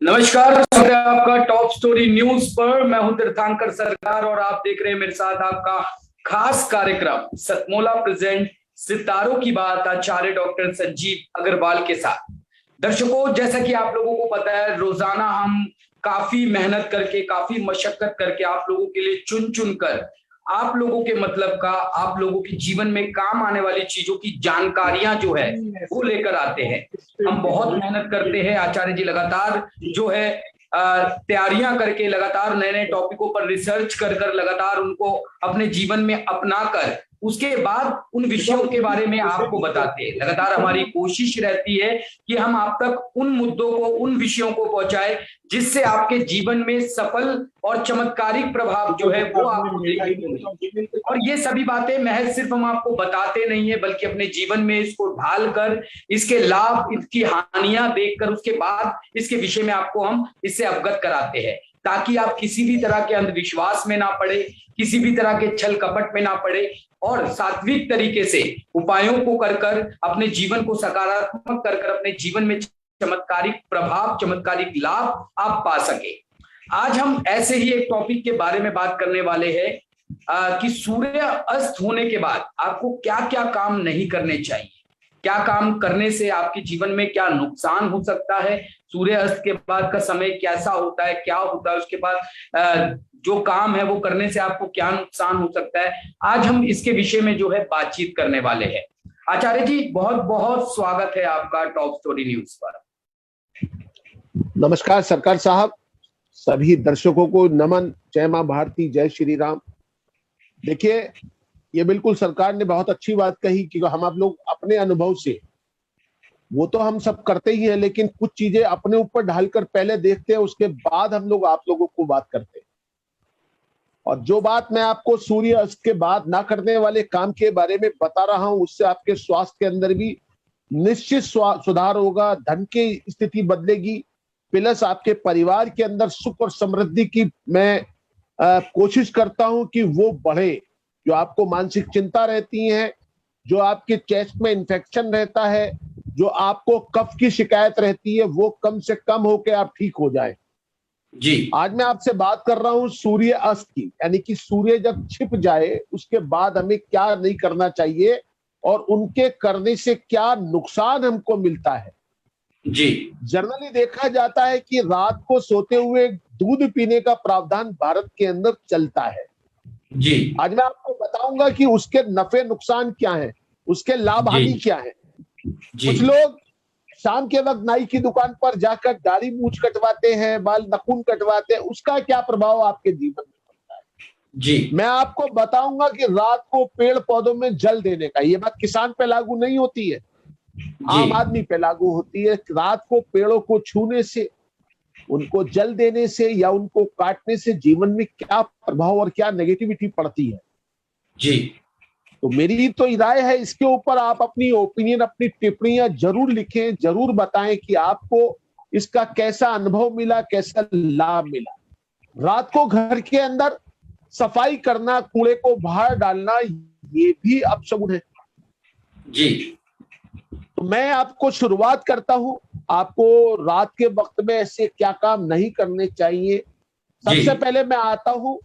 नमस्कार, स्वागत है आपका टॉप स्टोरी न्यूज पर। मैं हूं तीर्थंकर सरकार और आप देख रहे हैं मेरे साथ आपका खास कार्यक्रम सतमोला प्रेजेंट सितारों की बात आचार्य डॉक्टर संजीव अग्रवाल के साथ। दर्शकों, जैसा कि आप लोगों को पता है, रोजाना हम काफी मेहनत करके, काफी मशक्कत करके आप लोगों के लिए चुन चुन कर आप लोगों के मतलब का, आप लोगों के जीवन में काम आने वाली चीजों की जानकारियां जो है वो लेकर आते हैं। हम बहुत मेहनत करते हैं। आचार्य जी लगातार जो है तैयारियां करके, लगातार नए नए टॉपिकों पर रिसर्च कर कर लगातार उनको अपने जीवन में अपना कर उसके बाद उन विषयों के बारे में आपको बताते हैं। लगातार हमारी कोशिश रहती है कि हम आप तक उन मुद्दों को, उन विषयों को पहुंचाए जिससे आपके जीवन में सफल और चमत्कारिक प्रभाव जो है वो आपको देखने को मिले। और ये सभी बातें महज सिर्फ हम आपको बताते नहीं है, बल्कि अपने जीवन में इसको ढाल कर, इसके लाभ, इसकी हानियां देखकर उसके बाद इसके विषय में आपको हम इससे अवगत कराते हैं, ताकि आप किसी भी तरह के अंधविश्वास में ना पड़े, किसी भी तरह के छल कपट में ना पड़े और सात्विक तरीके से उपायों को कर कर अपने जीवन को सकारात्मक कर कर अपने जीवन में चमत्कारिक प्रभाव, चमत्कारिक लाभ आप पा सके। आज हम ऐसे ही एक टॉपिक के बारे में बात करने वाले हैं कि सूर्य अस्त होने के बाद आपको क्या क्या काम नहीं करने चाहिए, क्या काम करने से आपके जीवन में क्या नुकसान हो सकता है, सूर्य अस्त के बाद का समय कैसा होता है, क्या होता है, उसके बाद जो काम है वो करने से आपको क्या नुकसान हो सकता है। आज हम इसके विषय में जो है बातचीत करने वाले हैं। आचार्य जी, बहुत बहुत स्वागत है आपका टॉप स्टोरी न्यूज पर। नमस्कार सरकार साहब, सभी दर्शकों को नमन। जय मां भारती, जय श्री राम। देखिए, ये बिल्कुल सरकार ने बहुत अच्छी बात कही कि हम आप लोग अपने अनुभव से, वो तो हम सब करते ही हैं, लेकिन कुछ चीजें अपने ऊपर ढालकर पहले देखते हैं, उसके बाद हम लोग आप लोगों को बात करते हैं। और जो बात मैं आपको सूर्य अस्त के बाद ना करने वाले काम के बारे में बता रहा हूं, उससे आपके स्वास्थ्य के अंदर भी निश्चित सुधार होगा, धन की स्थिति बदलेगी, प्लस आपके परिवार के अंदर सुख और समृद्धि की मैं कोशिश करता हूं कि वो बढ़े। जो आपको मानसिक चिंता रहती है, जो आपके चेस्ट में इन्फेक्शन रहता है, जो आपको कफ की शिकायत रहती है, वो कम से कम होकर आप ठीक हो जाए जी। आज मैं आपसे बात कर रहा हूं सूर्य अस्त की, यानी कि सूर्य जब छिप जाए उसके बाद हमें क्या नहीं करना चाहिए और उनके करने से क्या नुकसान हमको मिलता है। जी। जनरली देखा जाता है कि रात को सोते हुए दूध पीने का प्रावधान भारत के अंदर चलता है। जी। आज मैं आपको बताऊंगा कि उसके नफे नुकसान क्या हैं, उसके लाभ हानि क्या है। कुछ लोग शाम के वक्त नाई की दुकान पर जाकर दाढ़ी मूछ कटवाते हैं, बाल नखून कटवाते हैं, उसका क्या प्रभाव आपके जीवन में पड़ता है। जी। मैं आपको बताऊंगा कि रात को पेड़ पौधों में जल देने का, ये बात किसान पे लागू नहीं होती है, आम आदमी पे लागू होती है। रात को पेड़ों को छूने से, उनको जल देने से या उनको काटने से जीवन में क्या प्रभाव और क्या नेगेटिविटी पड़ती है। जी। तो मेरी तो राय है, इसके ऊपर आप अपनी ओपिनियन, अपनी टिप्पणियां जरूर लिखें, जरूर बताएं कि आपको इसका कैसा अनुभव मिला, कैसा लाभ मिला। रात को घर के अंदर सफाई करना, कूड़े को बाहर डालना, ये भी अपशगुन है। जी। तो मैं आपको शुरुआत करता हूं, आपको रात के वक्त में ऐसे क्या काम नहीं करने चाहिए। सबसे पहले मैं आता हूं,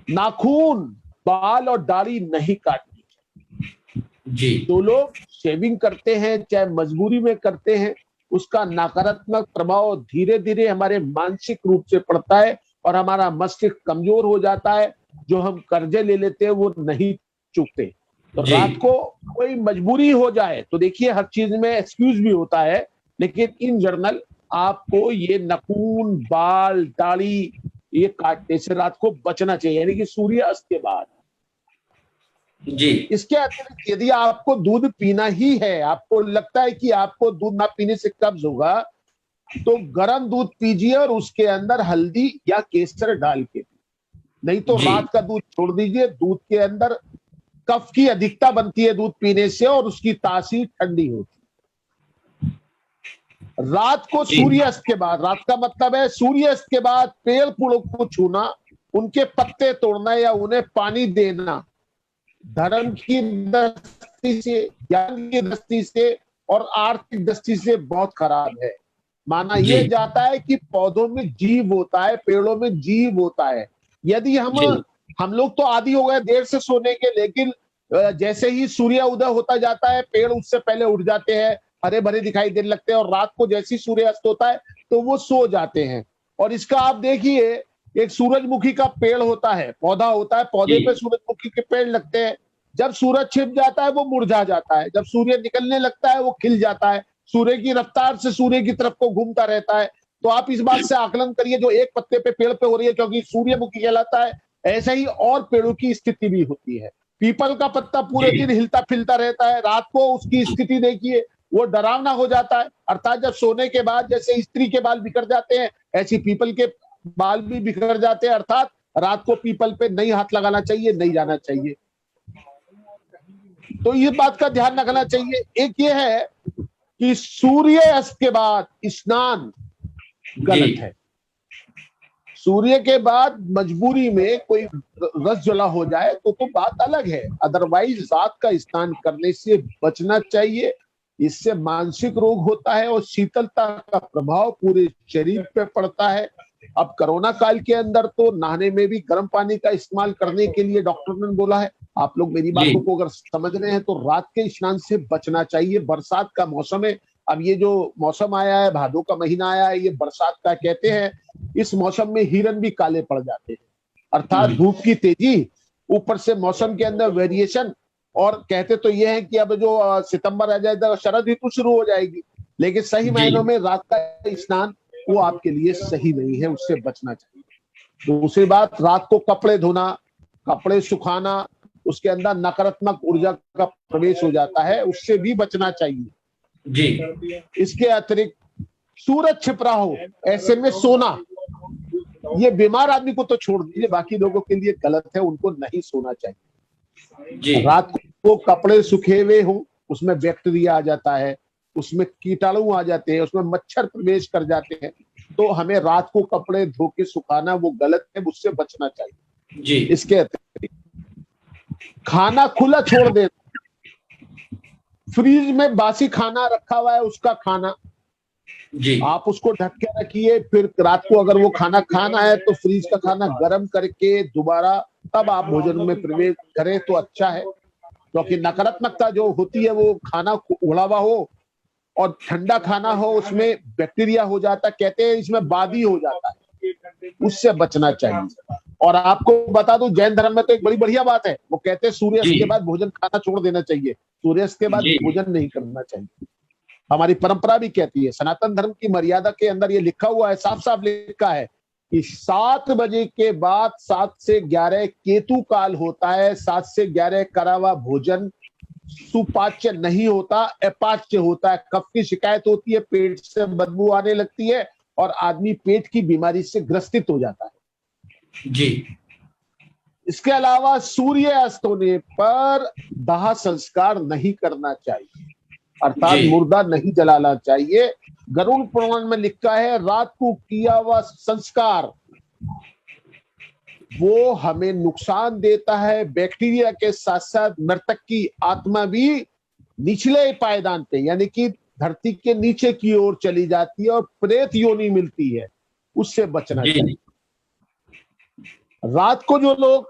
नाखून, बाल और दाढ़ी नहीं काटनी। जी। जो लोग शेविंग करते हैं, चाहे मजबूरी में करते हैं, उसका नकारात्मक प्रभाव धीरे धीरे हमारे मानसिक रूप से पड़ता है और हमारा मस्तिष्क कमजोर हो जाता है। जो हम कर्जे ले लेते हैं वो नहीं चुकते। तो रात को कोई मजबूरी हो जाए तो देखिए, हर चीज में एक्सक्यूज भी होता है, लेकिन इन जनरल आपको ये नखून, बाल, दाढ़ी ये काटने से रात को बचना चाहिए, यानी कि सूर्य अस्त के बाद। जी। इसके अतिरिक्त यदि आपको दूध पीना ही है, आपको लगता है कि आपको दूध ना पीने से कब्ज होगा, तो गर्म दूध पीजिए और उसके अंदर हल्दी या केसर डाल के। नहीं तो रात का दूध छोड़ दीजिए। दूध के अंदर कफ की अधिकता बनती है दूध पीने से और उसकी तासीर ठंडी होती है। रात को सूर्यास्त के बाद, रात का मतलब है सूर्यास्त के बाद पेड़ पौधों को छूना, उनके पत्ते तोड़ना या उन्हें पानी देना धर्म की दृष्टि से, ज्ञान की दृष्टि से और आर्थिक दृष्टि से बहुत खराब है। माना जी यह जाता है कि पौधों में जीव होता है, पेड़ों में जीव होता है। यदि जी हम लोग तो आदी हो गए देर से सोने के, लेकिन जैसे ही सूर्य उदय होता जाता है पेड़ उससे पहले उठ जाते हैं, हरे भरे दिखाई देने लगते हैं, और रात को जैसे ही सूर्य अस्त होता है तो वो सो जाते हैं। और इसका आप देखिए, एक सूरजमुखी का पेड़ होता है, पौधा होता है, पौधे पे जी सूरजमुखी के पेड़ लगते हैं। जब सूरज छिप जाता है वो मुरझा जाता है, जब सूर्य निकलने लगता है वो खिल जाता है, सूर्य की रफ्तार से सूर्य की तरफ को घूमता रहता है। तो आप इस बात से आकलन करिए, जो एक पत्ते पे पेड़ पे हो रही है क्योंकि सूर्यमुखी कहलाता है, ऐसे ही और पेड़ों की स्थिति भी होती है। पीपल का पत्ता पूरे दिन जी हिलता फिलता रहता है, रात को उसकी स्थिति देखिए, वो डरावना हो जाता है। अर्थात जब सोने के बाद जैसे स्त्री के बाल बिखर जाते हैं, ऐसी पीपल के बाल भी बिखर जाते हैं। अर्थात रात को पीपल पे नहीं हाथ लगाना चाहिए, नहीं जाना चाहिए। तो ये बात का ध्यान रखना चाहिए। एक ये है कि सूर्य अस्त के बाद स्नान जी गलत है। सूर्य के बाद मजबूरी में कोई रस जला हो जाए तो बात अलग है, अदरवाइज रात का स्नान करने से बचना चाहिए। इससे मानसिक रोग होता है और शीतलता का प्रभाव पूरे शरीर पे पड़ता है। अब कोरोना काल के अंदर तो नहाने में भी गर्म पानी का इस्तेमाल करने के लिए डॉक्टर ने बोला है। आप लोग मेरी जी बातों को अगर समझ रहे हैं तो रात के स्नान से बचना चाहिए। बरसात का मौसम है, अब ये जो मौसम आया है, भादों का महीना आया है, ये बरसात का कहते हैं। इस मौसम में हिरन भी काले पड़ जाते हैं, अर्थात हम्म, धूप की तेजी, ऊपर से मौसम के अंदर वेरिएशन। और कहते तो ये है कि अब जो सितंबर आ जाएगा शरद ऋतु शुरू हो जाएगी, लेकिन सही जी मायनों में रात का स्नान वो आपके लिए सही नहीं है, उससे बचना चाहिए। दूसरी बात, रात को कपड़े धोना, कपड़े सुखाना, उसके अंदर नकारात्मक ऊर्जा का प्रवेश हो जाता है, उससे भी बचना चाहिए। जी इसके अतिरिक्त सूरज छिप रहा हो ऐसे में सोना, ये बीमार आदमी को तो छोड़ दीजिए, बाकी लोगों के लिए गलत है, उनको नहीं सोना चाहिए। जी रात को कपड़े सूखे हुए हो, उसमें बैक्टीरिया आ जाता है, उसमें कीटाणु आ जाते हैं, उसमें मच्छर प्रवेश कर जाते हैं। तो हमें रात को कपड़े धो के सुखाना वो गलत है, उससे बचना चाहिए। जी इसके अतिरिक्त खाना खुला छोड़ देना, फ्रीज में बासी खाना रखा हुआ है उसका खाना जी आप उसको ढक के रखिए, फिर रात को अगर वो खाना खाना है तो फ्रीज का खाना गर्म करके दोबारा तब आप भोजन में प्रवेश करें तो अच्छा है। क्योंकि नकारात्मकता जो होती है वो खाना उबला हुआ हो और ठंडा खाना हो, उसमें बैक्टीरिया हो जाता है, कहते हैं इसमें बादी हो जाता है, उससे बचना चाहिए। और आपको बता दूं, जैन धर्म में तो एक बड़ी बढ़िया बात है, वो कहते हैं सूर्यास्त के जी बाद भोजन खाना छोड़ देना चाहिए, सूर्यास्त के बाद जी भोजन नहीं करना चाहिए। हमारी परंपरा भी कहती है, सनातन धर्म की मर्यादा के अंदर ये लिखा हुआ है, साफ साफ लिखा है कि 7 बजे के बाद 7 से 11 केतु काल होता है, 7 से 11 करा हुआ भोजन सुपाच्य नहीं होता, अपाच्य होता है। कफ की शिकायत होती है, पेट से बदबू आने लगती है और आदमी पेट की बीमारी से ग्रसित हो जाता है। जी इसके अलावा सूर्य अस्त होने पर दाह संस्कार नहीं करना चाहिए, अर्थात जी मुर्दा नहीं जलाना चाहिए। गरुड़ पुराण में लिखा है, रात को किया हुआ संस्कार वो हमें नुकसान देता है। बैक्टीरिया के साथ साथ मृतक की आत्मा भी निचले पायदान पे यानी कि धरती के नीचे की ओर चली जाती है और प्रेत योनि मिलती है, उससे बचना जी चाहिए। रात को जो लोग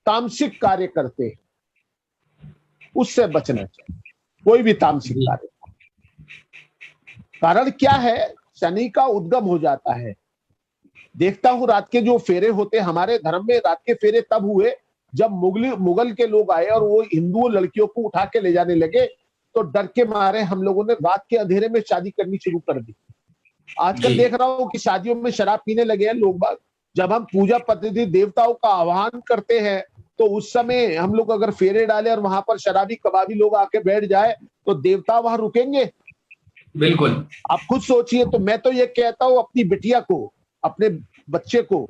तामसिक कार्य करते हैं उससे बचना चाहिए, कोई भी तामसिक जी कार्य। कारण क्या है, शनि का उद्गम हो जाता है। देखता हूं रात के जो फेरे होते हैं हमारे धर्म में, रात के फेरे तब हुए जब मुगल के लोग आए और वो हिंदू लड़कियों को उठा के ले जाने लगे, तो डर के मारे हम लोगों ने रात के अंधेरे में शादी करनी शुरू कर दी। आजकल जी देख रहा हूं कि शादियों में शराब पीने लगे हैं लोग बाग। जब हम पूजा पद्धति देवताओं का आह्वान करते हैं तो उस समय हम लोग अगर फेरे डाले और वहां पर शराबी कबाबी लोग आके बैठ जाए तो देवता वहां रुकेंगे? बिल्कुल आप खुद सोचिए। तो मैं तो ये कहता हूं अपनी बिटिया को, अपने बच्चे को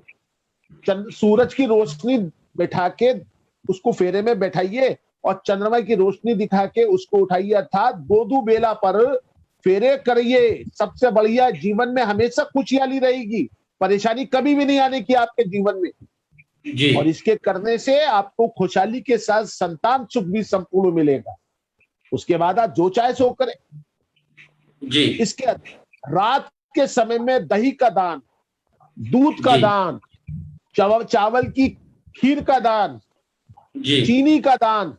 सूरज की रोशनी बैठा के उसको फेरे में बैठाइए और चंद्रमा की रोशनी दिखा के उसको उठाइए, अर्थात गोदू बेला पर फेरे करिए। सबसे बढ़िया, जीवन में हमेशा खुशहाली रहेगी, परेशानी कभी भी नहीं आने की आपके जीवन में। जी और इसके करने से आपको खुशहाली के साथ संतान सुख भी संपूर्ण मिलेगा। उसके बाद आप जो चाहे सो करें। जी इसके रात के समय में दही का दान, दूध का जी दान, चावल की खीर का दान, जी चीनी का दान,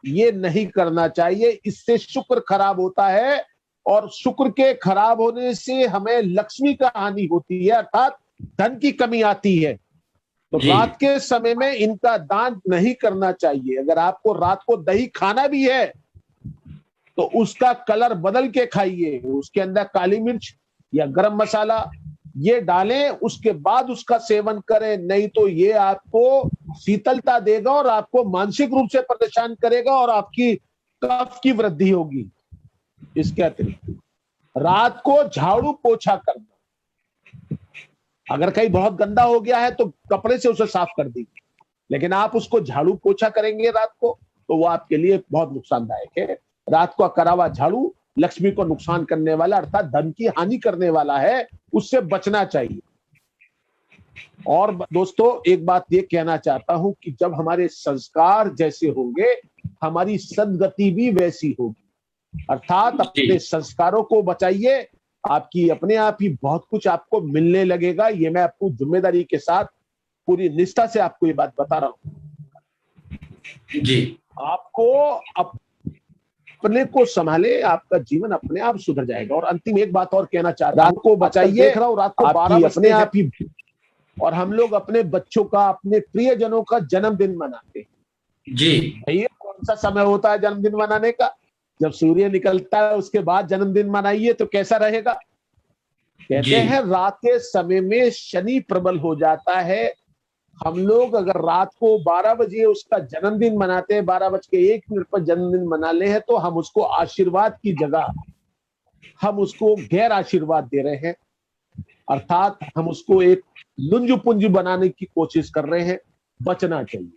ये नहीं करना चाहिए। इससे शुक्र खराब होता है और शुक्र के खराब होने से हमें लक्ष्मी का हानि होती है, अर्थात धन की कमी आती है। तो जी रात के समय में इनका दान नहीं करना चाहिए। अगर आपको रात को दही खाना भी है तो उसका कलर बदल के खाइए, उसके अंदर काली मिर्च या गरम मसाला ये डालें, उसके बाद उसका सेवन करें, नहीं तो ये आपको शीतलता देगा और आपको मानसिक रूप से परेशान करेगा और आपकी कफ की वृद्धि होगी। इसके अतिरिक्त रात को झाड़ू पोछा करना, अगर कहीं बहुत गंदा हो गया है तो कपड़े से उसे साफ कर दीजिए, लेकिन आप उसको झाड़ू पोछा करेंगे रात को तो वो आपके लिए बहुत नुकसानदायक है। रात को करा हुआ झाड़ू लक्ष्मी को नुकसान करने वाला अर्थात धन की हानि करने वाला है, उससे बचना चाहिए। और दोस्तों एक बात ये कहना चाहता हूं कि जब हमारे संस्कार जैसे होंगे हमारी सद्गति भी वैसी होगी, अर्थात जी अपने संस्कारों को बचाइए, आपकी अपने आप ही बहुत कुछ आपको मिलने लगेगा। ये मैं आपको जिम्मेदारी के साथ पूरी निष्ठा से आपको ये बात बता रहा हूं। जी आपको अपने को संभाले, आपका जीवन अपने आप सुधर जाएगा। और अंतिम एक बात और कहना चाहता हूं, रात को बचाइए, देख रहा हूं रात को 12 अपने आप ही, और हम लोग अपने बच्चों का, अपने प्रियजनों का जन्मदिन मनाते हैं। जी भैया कौन सा समय होता है जन्मदिन मनाने का? जब सूर्य निकलता है उसके बाद जन्मदिन मनाइए तो कैसा रहेगा? कहते हैं रात के समय में शनि प्रबल हो जाता है। हम लोग अगर रात को 12 बजे उसका जन्मदिन मनाते हैं, 12:01 पर जन्मदिन मना ले हैं, तो हम उसको आशीर्वाद की जगह हम उसको गैर आशीर्वाद दे रहे हैं, अर्थात हम उसको एक लुंज पुंज बनाने की कोशिश कर रहे हैं। बचना चाहिए।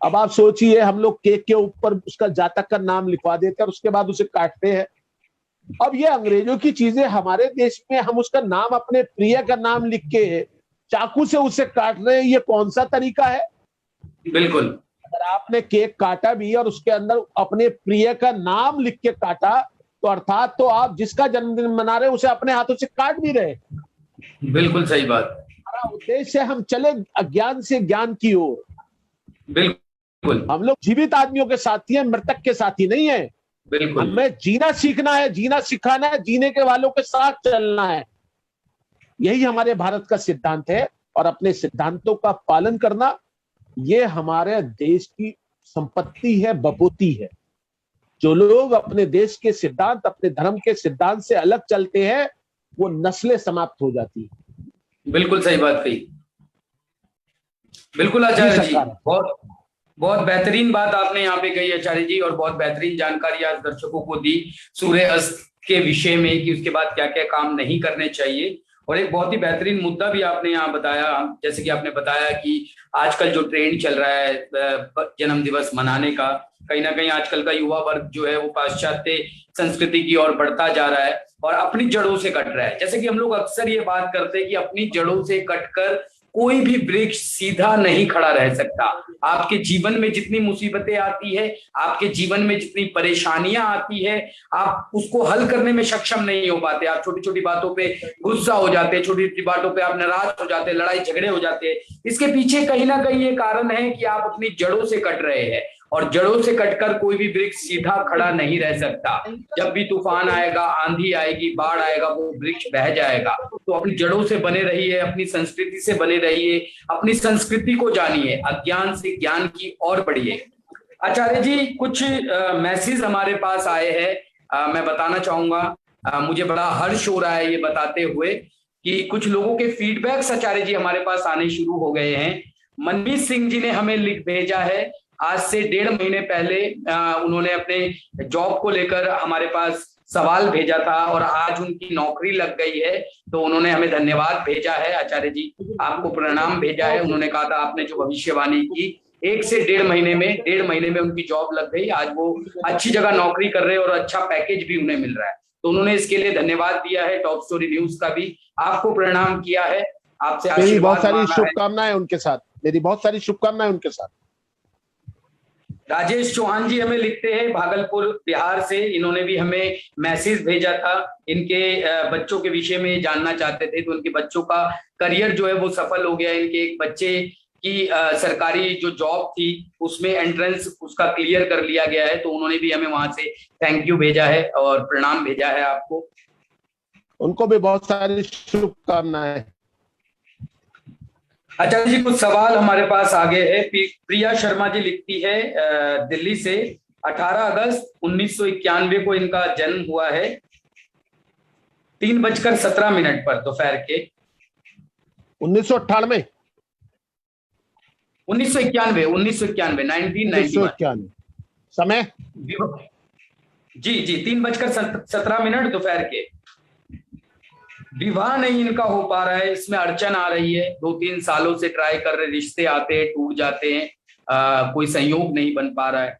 अब आप सोचिए, हम लोग केक के ऊपर उसका जातक का नाम लिखवा देते हैं और उसके बाद उसे काटते हैं। अब ये अंग्रेजों की चीजें हमारे देश में हम उसका नाम, अपने प्रिय का नाम लिख के चाकू से उसे काट रहे हैं, ये कौन सा तरीका है? बिल्कुल। अगर आपने केक काटा भी और उसके अंदर अपने प्रिय का नाम लिख के काटा तो अर्थात तो आप जिसका जन्मदिन मना रहे हैं उसे अपने हाथों से काट भी रहे। बिल्कुल सही बात। हमारा उद्देश्य है हम चले अज्ञान से ज्ञान की ओर। बिल्कुल। हम लोग जीवित आदमियों के साथी हैं, मृतक के साथी नहीं है। बिल्कुल। हमें जीना सीखना है, जीना सिखाना है, जीने के वालों के साथ चलना है। यही हमारे भारत का सिद्धांत है और अपने सिद्धांतों का पालन करना ये हमारे देश की संपत्ति है, बपोती है। जो लोग अपने देश के सिद्धांत, अपने धर्म के सिद्धांत से अलग चलते हैं वो नस्लें समाप्त हो जाती है। बिल्कुल सही बात कही। बिल्कुल आचार्य जी, बहुत बहुत बेहतरीन बात आपने यहाँ पे कही आचार्य जी, और बहुत बेहतरीन जानकारी आज दर्शकों को दी सूर्य अस्त के विषय में कि उसके बाद क्या क्या काम नहीं करने चाहिए। और एक बहुत ही बेहतरीन मुद्दा भी आपने यहाँ बताया, जैसे कि आपने बताया कि आजकल जो ट्रेंड चल रहा है जन्म दिवस मनाने का, कहीं ना कहीं आजकल का युवा वर्ग जो है वो पाश्चात्य संस्कृति की ओर बढ़ता जा रहा है और अपनी जड़ों से कट रहा है। जैसे कि हम लोग अक्सर ये बात करते हैं कि अपनी जड़ों से कटकर कोई भी वृक्ष सीधा नहीं खड़ा रह सकता। आपके जीवन में जितनी मुसीबतें आती है, आपके जीवन में जितनी परेशानियां आती है, आप उसको हल करने में सक्षम नहीं हो पाते। आप छोटी छोटी बातों पे गुस्सा हो जाते हैं, छोटी छोटी बातों पे आप नाराज हो जाते हैं, लड़ाई झगड़े हो जाते हैं। इसके पीछे कहीं ना कहीं ये कारण है कि आप अपनी जड़ों से कट रहे हैं, और जड़ों से कटकर कोई भी वृक्ष सीधा खड़ा नहीं रह सकता। जब भी तूफान आएगा, आंधी आएगी, बाढ़ आएगा, वो वृक्ष बह जाएगा। तो अपनी जड़ों से बने रहिए, अपनी संस्कृति से बने रहिए, अपनी संस्कृति को जानिए, अज्ञान से ज्ञान की ओर बढ़िए। आचार्य जी, कुछ मैसेज हमारे पास आए हैं, मैं बताना चाहूंगा। मुझे बड़ा हर्ष हो रहा है ये बताते हुए कि कुछ लोगों के फीडबैक्स आचार्य जी हमारे पास आने शुरू हो गए हैं। मनमीत सिंह जी ने हमें लिख भेजा है, आज से 1.5 महीने पहले उन्होंने अपने जॉब को लेकर हमारे पास सवाल भेजा था और आज उनकी नौकरी लग गई है। तो उन्होंने हमें धन्यवाद भेजा है, आचार्य जी आपको प्रणाम भेजा है। उन्होंने कहा था आपने जो भविष्यवाणी की 1 से 1.5 महीने में उनकी जॉब लग गई। आज वो अच्छी जगह नौकरी कर रहे हैं और अच्छा पैकेज भी उन्हें मिल रहा है। तो उन्होंने इसके लिए धन्यवाद दिया है। टॉप स्टोरी न्यूज का भी आपको प्रणाम किया है, आपसे मेरी बहुत आशीर्वाद सारी शुभकामनाएं उनके साथ, मेरी बहुत सारी शुभकामनाएं उनके साथ। राजेश चौहान जी हमें लिखते हैं भागलपुर बिहार से, इन्होंने भी हमें मैसेज भेजा था। इनके बच्चों के विषय में जानना चाहते थे, तो उनके बच्चों का करियर जो है वो सफल हो गया। इनके एक बच्चे की सरकारी जो जॉब थी उसमें एंट्रेंस उसका क्लियर कर लिया गया है, तो उन्होंने भी हमें वहां से थैंक यू भेजा है और प्रणाम भेजा है आपको। उनको भी बहुत सारी शुभकामनाएं। आचार्य जी कुछ सवाल हमारे पास आ गए हैं। प्रिया शर्मा जी लिखती है दिल्ली से, 18 अगस्त 1991 को इनका जन्म हुआ है, 3:17 पर दोपहर के। 1998 1991 1991 समय। जी जी 3:17 दोपहर के। विवाह नहीं इनका हो पा रहा है, इसमें अड़चन आ रही है। 2-3 सालों से ट्राई कर रहे, रिश्ते आते हैं टूट जाते हैं, कोई संयोग नहीं बन पा रहा है।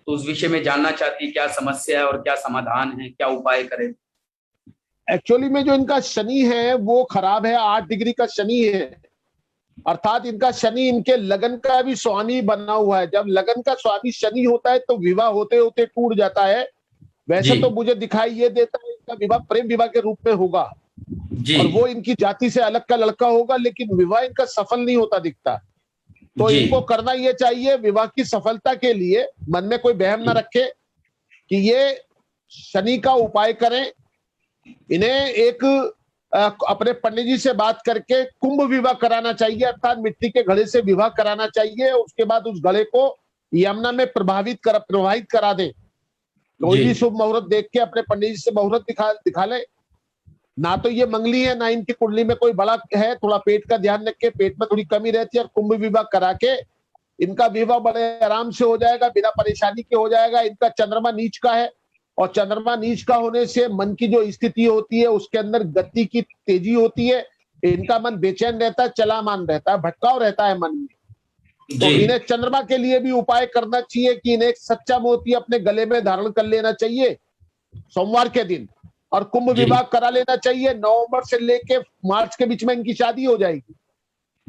तो उस विषय में जानना चाहती है क्या समस्या है और क्या समाधान है, क्या उपाय करें। एक्चुअली में जो इनका शनि है वो खराब है, 8 डिग्री का शनि है, अर्थात इनका शनि इनके लगन का भी स्वामी बना हुआ है। जब लगन का स्वामी शनि होता है तो विवाह होते होते टूट जाता है। वैसे तो मुझे दिखाई ये देता है इनका विवाह प्रेम विवाह के रूप में होगा जी। और वो इनकी जाति से अलग का लड़का होगा, लेकिन विवाह इनका सफल नहीं होता दिखता। तो इनको करना ये चाहिए, विवाह की सफलता के लिए मन में कोई वहम ना रखे कि ये शनि का उपाय करें। इन्हें एक अपने पंडित जी से बात करके कुंभ विवाह कराना चाहिए, अर्थात मिट्टी के घड़े से विवाह कराना चाहिए। उसके बाद उस घड़े को यमुना में प्रवाहित करा दें। कोई भी शुभ मुहूर्त देख के अपने पंडित जी से मुहूर्त दिखा ले। ना तो ये मंगली है, ना इनकी कुंडली में कोई बड़ा है, थोड़ा पेट का ध्यान रख के, पेट में थोड़ी कमी रहती है, और कुंभ विवाह करा के इनका विवाह बड़े आराम से हो जाएगा, बिना परेशानी के हो जाएगा। इनका चंद्रमा नीच का है और चंद्रमा नीच का होने से मन की जो स्थिति होती है उसके अंदर गति की तेजी होती है। इनका मन बेचैन रहता है, चलामान रहता है, भटकाव रहता है मन में। तो इन्हें चंद्रमा के लिए भी उपाय करना चाहिए कि इन्हें एक सच्चा मोती अपने गले में धारण कर लेना चाहिए सोमवार के दिन, और कुंभ विवाह करा लेना चाहिए। नवंबर से लेके मार्च के बीच में इनकी शादी हो जाएगी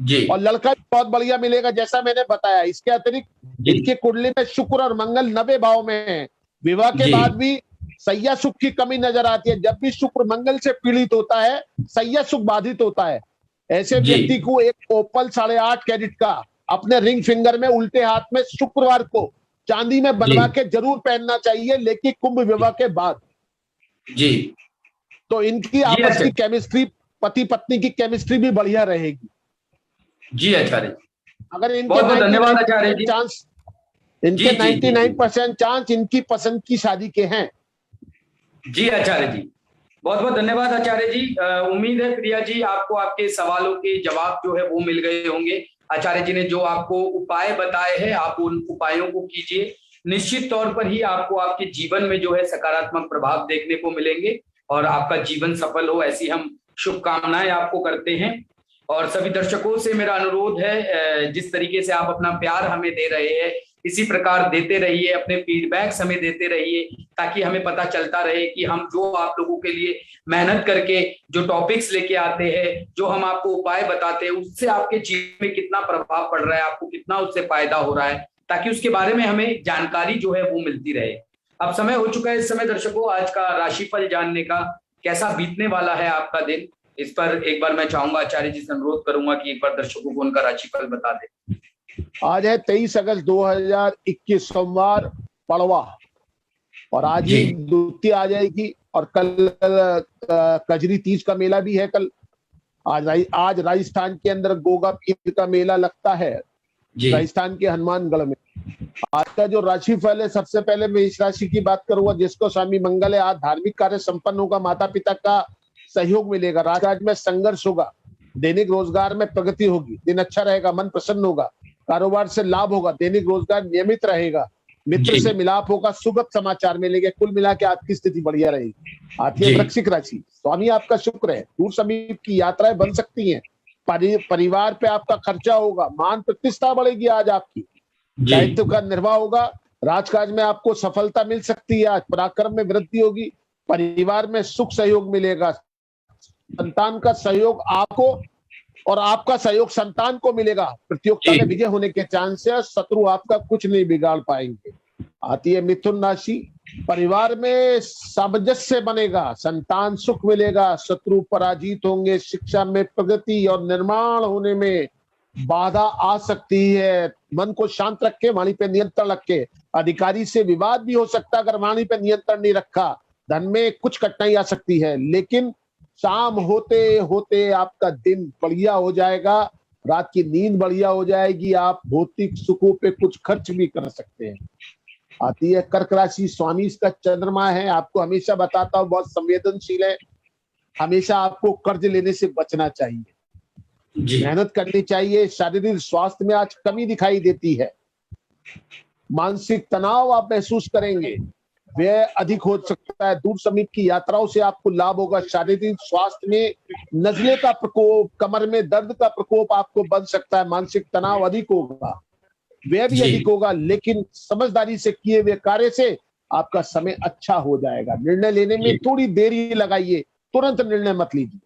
जी। और लड़का भी बहुत बढ़िया मिलेगा जैसा मैंने बताया। इसके अतिरिक्त इनकी कुंडली में शुक्र और मंगल 90 भाव में है। विवाह के बाद भी सैया सुख की कमी नजर आती है। जब भी शुक्र मंगल से पीड़ित होता है सैया सुख बाधित होता है। ऐसे व्यक्ति को एक ओपल 8.5 कैरेट का अपने रिंग फिंगर में उल्टे हाथ में शुक्रवार को चांदी में बनवा के जरूर पहनना चाहिए, लेकिन कुंभ विवाह के बाद जी। तो इनकी आपस की केमिस्ट्री, पति पत्नी की केमिस्ट्री भी बढ़िया रहेगी। जी आचार्य, अगर इनके बहुत बहुत धन्यवाद आचार्य जी। चांस, इनके 99% चांस इनकी पसंद की शादी के हैं। जी आचार्य जी, बहुत बहुत धन्यवाद आचार्य जी। उम्मीद है प्रिया जी आपको आपके सवालों के जवाब जो है वो मिल गए होंगे। आचार्य जी ने जो आपको उपाय बताए हैं आप उन उपायों को कीजिए, निश्चित तौर पर ही आपको आपके जीवन में जो है सकारात्मक प्रभाव देखने को मिलेंगे और आपका जीवन सफल हो, ऐसी हम शुभकामनाएं आपको करते हैं। और सभी दर्शकों से मेरा अनुरोध है, जिस तरीके से आप अपना प्यार हमें दे रहे हैं इसी प्रकार देते रहिए, अपने फीडबैक्स हमें देते रहिए, ताकि हमें पता चलता रहे कि हम जो आप लोगों के लिए मेहनत करके जो टॉपिक्स लेके आते हैं, जो हम आपको उपाय बताते हैं, उससे आपके जीवन में कितना प्रभाव पड़ रहा है, आपको कितना उससे फायदा हो रहा है, ताकि उसके बारे में हमें जानकारी जो है वो मिलती रहे। अब समय हो चुका है इस समय दर्शकों आज का राशिफल जानने का, कैसा बीतने वाला है आपका दिन, इस पर एक बार मैं चाहूंगा आचार्य जी से अनुरोध करूंगा कि एक बार दर्शकों को उनका राशिफल बता दें। आज है 23 अगस्त 2021 सोमवार, पड़वा, और आज ही द्वितीया आ जाएगी और कल कजरी तीज का मेला भी है। कल आज राजस्थान के अंदर गोगा पीर का मेला लगता है, राजस्थान के हनुमानगढ़ में। आज का जो राशिफल है, सबसे पहले मैं इस राशि की बात करूंगा जिसको स्वामी मंगल है। आज धार्मिक कार्य संपन्न होगा, माता पिता का सहयोग मिलेगा, राजकाज में संघर्ष होगा, दैनिक रोजगार में प्रगति होगी, दिन अच्छा रहेगा, मन प्रसन्न होगा, कारोबार से लाभ होगा, दैनिक रोजगार नियमित रहेगा, मित्र से मिलाप होगा, सुखद समाचार मिलेंगे। कुल मिला के आपकी स्थिति बढ़िया रहेगी। आती वृश्चिक राशि, स्वामी आपका शुक्र है, दूर समीप की यात्राएं बन सकती हैं, परिवार पे आपका खर्चा होगा, मान प्रतिष्ठा बढ़ेगी, आज आपकी दायित्व का निर्वाह होगा, राजकाज में आपको सफलता मिल सकती है, आज पराक्रम में वृद्धि होगी, परिवार में सुख सहयोग मिलेगा, संतान का सहयोग आपको और आपका सहयोग संतान को मिलेगा। प्रतियोगिता में विजय होने के चांस है, शत्रु आपका कुछ नहीं बिगाड़ पाएंगे। आती है मिथुन राशि, परिवार में सामंजस्य बनेगा, संतान सुख मिलेगा, शत्रु पराजित होंगे, शिक्षा में प्रगति और निर्माण होने में बाधा आ सकती है। मन को शांत रखे, वाणी पे नियंत्रण रखे। अधिकारी से विवाद भी हो सकता है अगर वाणी पे नियंत्रण नहीं रखा। धन में कुछ कठिनाई आ सकती है, लेकिन शाम होते होते आपका दिन बढ़िया हो जाएगा, रात की नींद बढ़िया हो जाएगी, आप भौतिक सुखों पे कुछ खर्च भी कर सकते हैं। आती है कर्क राशि, स्वामी इसका चंद्रमा है, आपको हमेशा बताता हूं बहुत संवेदनशील है, हमेशा आपको कर्ज लेने से बचना चाहिए, मेहनत करनी चाहिए। शारीरिक स्वास्थ्य में आज कमी दिखाई देती है, मानसिक तनाव आप महसूस करेंगे, व्यय अधिक हो सकता है, दूर समीप की यात्राओं से आपको लाभ होगा। शारीरिक स्वास्थ्य में नजले का प्रकोप, कमर में दर्द का प्रकोप आपको बन सकता है, मानसिक तनाव अधिक होगा, व्यय भी अधिक होगा, लेकिन समझदारी से किए हुए कार्य से आपका समय अच्छा हो जाएगा। निर्णय लेने में थोड़ी देरी लगाइए, तुरंत निर्णय मत लीजिए।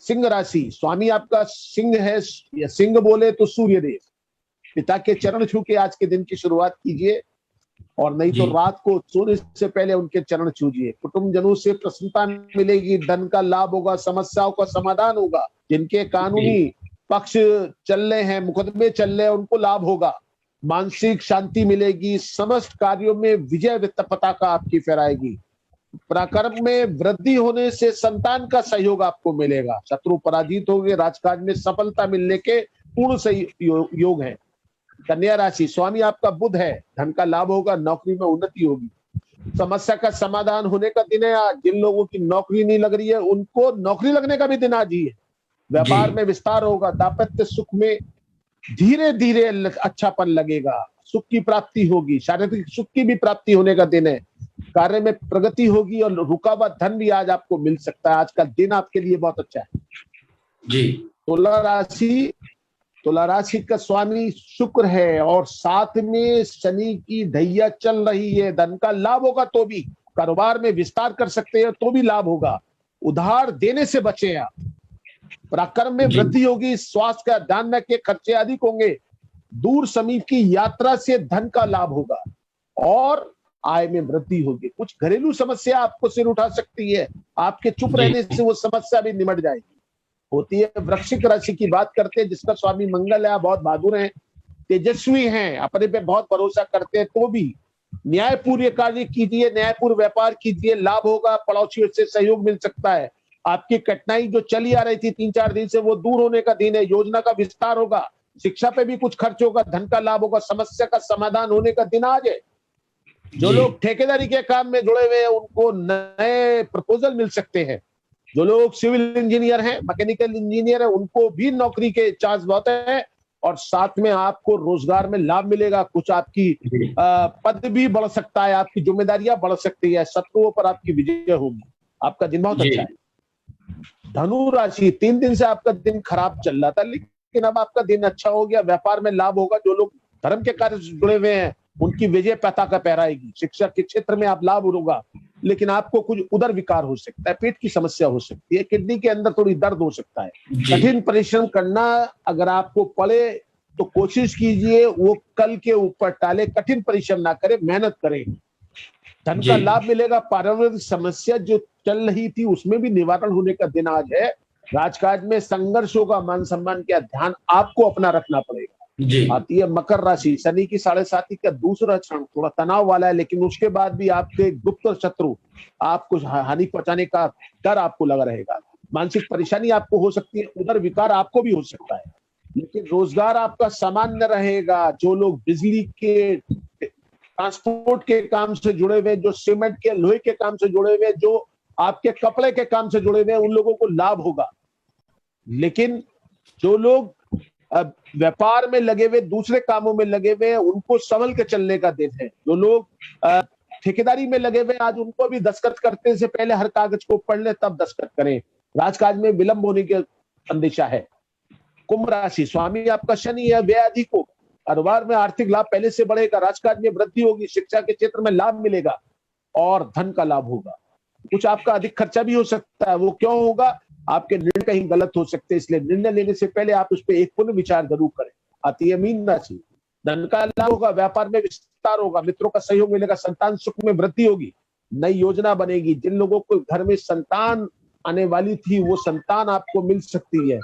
सिंह राशि, स्वामी आपका सिंह है, या सिंह बोले तो सूर्य देव, पिता के चरण छू के आज के दिन की शुरुआत कीजिए, और नहीं तो रात को सोने से पहले उनके चरण छूजिए। कुटुंब जनों से प्रसन्नता मिलेगी, धन का लाभ होगा, समस्याओं का समाधान होगा। जिनके कानूनी पक्ष चल रहे हैं, मुकदमे चल रहे हैं, उनको लाभ होगा, मानसिक शांति मिलेगी, समस्त कार्यों में विजय पताका आपकी फहराएगी। पराक्रम में वृद्धि होने से संतान का सहयोग आपको मिलेगा, शत्रु पराजित होंगे, राजकाज में सफलता मिलने के पूर्ण सही योग है। कन्या राशि, स्वामी आपका बुध है, धन का लाभ होगा, नौकरी में उन्नति होगी, समस्या का समाधान होने का दिन है आज। जिन लोगों की नौकरी नहीं लग रही है उनको नौकरी लगने का भी दिन आज ही है। व्यापार में विस्तार होगा, दाम्पत्य सुख में धीरे धीरे अच्छापन लगेगा, सुख की प्राप्ति होगी, शारीरिक सुख की भी प्राप्ति होने का दिन है। कार्य में प्रगति होगी और रुका हुआ धन भी आज आपको मिल सकता है। आज का दिन आपके लिए बहुत अच्छा है जी। तुला राशि का स्वामी शुक्र है, और साथ में शनि की ढैया चल रही है। धन का लाभ होगा तो भी, कारोबार में विस्तार कर सकते हैं तो भी लाभ होगा। उधार देने से बचे आप, पराक्रम में वृद्धि होगी, स्वास्थ्य का ध्यान रखिए, खर्चे अधिक होंगे, दूर समीप की यात्रा से धन का लाभ होगा और आय में वृद्धि होगी। कुछ घरेलू समस्या आपको सिर उठा सकती है, आपके चुप रहने से वो समस्या भी निमट जाएगी। होती है वृश्चिक राशि की बात करते हैं, जिसका स्वामी मंगल है, बहुत बहादुर हैं, तेजस्वी हैं, अपने पे बहुत भरोसा करते हैं, तो भी न्यायपूर्ण कार्य कीजिए, न्यायपूर्ण व्यापार कीजिए, लाभ होगा, पड़ोसियों से सहयोग मिल सकता है। आपकी कठिनाई जो चली आ रही थी 3-4 दिन से, वो दूर होने का दिन है, योजना का विस्तार होगा, शिक्षा पे भी कुछ खर्च होगा, धन का लाभ होगा, समस्या का समाधान होने का दिन आज है। जो लोग ठेकेदारी के काम में जुड़े हुए हैं उनको नए प्रपोजल मिल सकते हैं। जो लोग सिविल इंजीनियर हैं, मैकेनिकल इंजीनियर हैं, उनको भी नौकरी के चांस बहुत है, और साथ में आपको रोजगार में लाभ मिलेगा। कुछ आपकी पद भी बढ़ सकता है, आपकी जिम्मेदारियां बढ़ सकती है, शत्रुओं पर आपकी विजय होगी। आपका दिन बहुत अच्छा है। धनु राशि, 3 दिन से आपका दिन खराब चल रहा था, लेकिन अब आपका दिन अच्छा हो गया, व्यापार में लाभ होगा। जो लोग धर्म के कार्य से जुड़े हुए हैं उनकी विजय पताका फहराएगी। शिक्षा के क्षेत्र में आप लाभ होगा, लेकिन आपको कुछ उदर विकार हो सकता है, पेट की समस्या हो सकती है, किडनी के अंदर थोड़ी दर्द हो सकता है। कठिन परिश्रम करना अगर आपको पड़े तो कोशिश कीजिए वो कल के ऊपर टाले, कठिन परिश्रम ना करें, मेहनत करें। धन का लाभ मिलेगा, पारिवारिक समस्या जो चल रही थी उसमें भी निवारण होने का दिन आज है। राजकाज में संघर्ष होगा, मान सम्मान का ध्यान आपको अपना रखना पड़ेगा। आती है मकर राशि, शनि की 7.5 का दूसरा क्षण थोड़ा तनाव वाला है, लेकिन उसके बाद भी आपके गुप्त शत्रु आपको हानि पहुंचाने का डर आपको लगा रहेगा। मानसिक परेशानी आपको हो सकती है, उधर विकार आपको भी हो सकता है, लेकिन रोजगार आपका सामान्य रहेगा। जो लोग बिजली के, ट्रांसपोर्ट के काम से जुड़े हुए, जो सीमेंट के, लोहे के काम से जुड़े हुए, जो आपके कपड़े के काम से जुड़े हुए, उन लोगों को लाभ होगा। लेकिन जो लोग व्यापार में लगे हुए, दूसरे कामों में लगे हुए हैं, उनको संभल के चलने का दिन है। जो लोग ठेकेदारी में लगे हुए, आज उनको भी दस्तखत करने से पहले हर कागज को पढ़ ले तब दस्तखत करें। राजकाज में विलंब होने की अंदेशा है। कुंभ राशि, स्वामी आपका शनि है, व्यय अधिक हो, कारोबार में आर्थिक लाभ पहले से बढ़ेगा, राजकाज में वृद्धि होगी, शिक्षा के क्षेत्र में लाभ मिलेगा और धन का लाभ होगा। कुछ आपका अधिक खर्चा भी हो सकता है, वो क्यों होगा? आपके निर्णय कहीं गलत हो सकते हैं, इसलिए निर्णय लेने से पहले आप उस पर एक पुनः विचार जरूर करें। अति यमीन ना चाहिए। धन का लाभ होगा, व्यापार में विस्तार होगा, मित्रों का सहयोग मिलेगा, संतान सुख में वृद्धि होगी, नई योजना बनेगी। जिन लोगों को घर में संतान आने वाली थी वो संतान आपको मिल सकती है।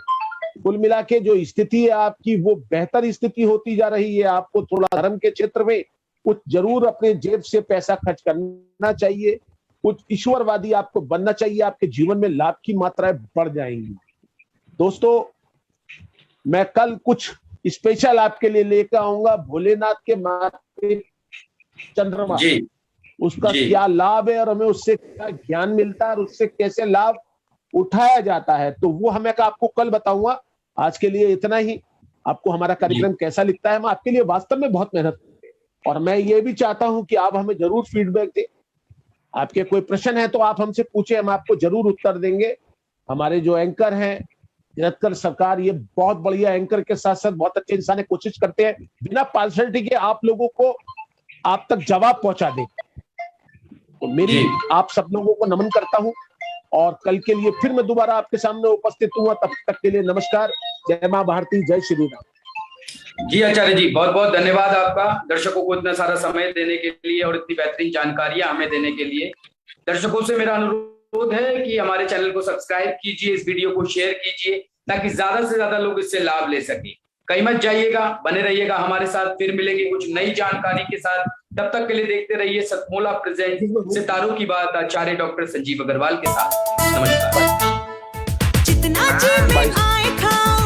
कुल मिला के जो स्थिति है आपकी वो बेहतर स्थिति होती जा रही है। आपको थोड़ा धर्म के क्षेत्र में कुछ जरूर अपने जेब से पैसा खर्च करना चाहिए, कुछ ईश्वरवादी आपको बनना चाहिए, आपके जीवन में लाभ की मात्राएं बढ़ जाएंगी। दोस्तों, मैं कल कुछ स्पेशल आपके लिए लेकर आऊंगा। भोलेनाथ के माथे चंद्रमा, उसका क्या लाभ है और हमें उससे क्या ज्ञान मिलता है और उससे कैसे लाभ उठाया जाता है, तो वो हमें आपको कल बताऊंगा। आज के लिए इतना ही। आपको हमारा कार्यक्रम कैसा लिखता है, हम आपके लिए वास्तव में बहुत मेहनत करते हैं और मैं ये भी चाहता हूं कि आप हमें जरूर फीडबैक दें। आपके कोई प्रश्न है तो आप हमसे पूछे, हम आपको जरूर उत्तर देंगे। हमारे जो एंकर हैं तिरथकर सरकार, ये बहुत बढ़िया एंकर के साथ साथ बहुत अच्छे इंसान कोशिश करते हैं बिना पार्शलिटी के आप लोगों को आप तक जवाब पहुंचा दे। तो मेरी आप सब लोगों को नमन करता हूं और कल के लिए फिर मैं दोबारा आपके सामने उपस्थित हुआ। तब तक के लिए नमस्कार। जय मां भारती, जय श्री राम। जी आचार्य जी, बहुत बहुत धन्यवाद आपका दर्शकों को इतना सारा समय देने के लिए और इतनी बेहतरीन जानकारियां हमें देने के लिए। दर्शकों से मेरा अनुरोध है कि हमारे चैनल को सब्सक्राइब कीजिए, इस वीडियो को शेयर कीजिए ताकि ज्यादा से ज्यादा लोग इससे लाभ ले सके। कहीं मत जाइएगा, बने रहिएगा हमारे साथ। फिर मिलेंगे कुछ नई जानकारी के साथ। तब तक के लिए देखते रहिए सतमोला प्रेजेंट सितारों की बात आचार्य डॉक्टर संजीव अग्रवाल के साथ। नमस्कार। जितना जी में आए खाओ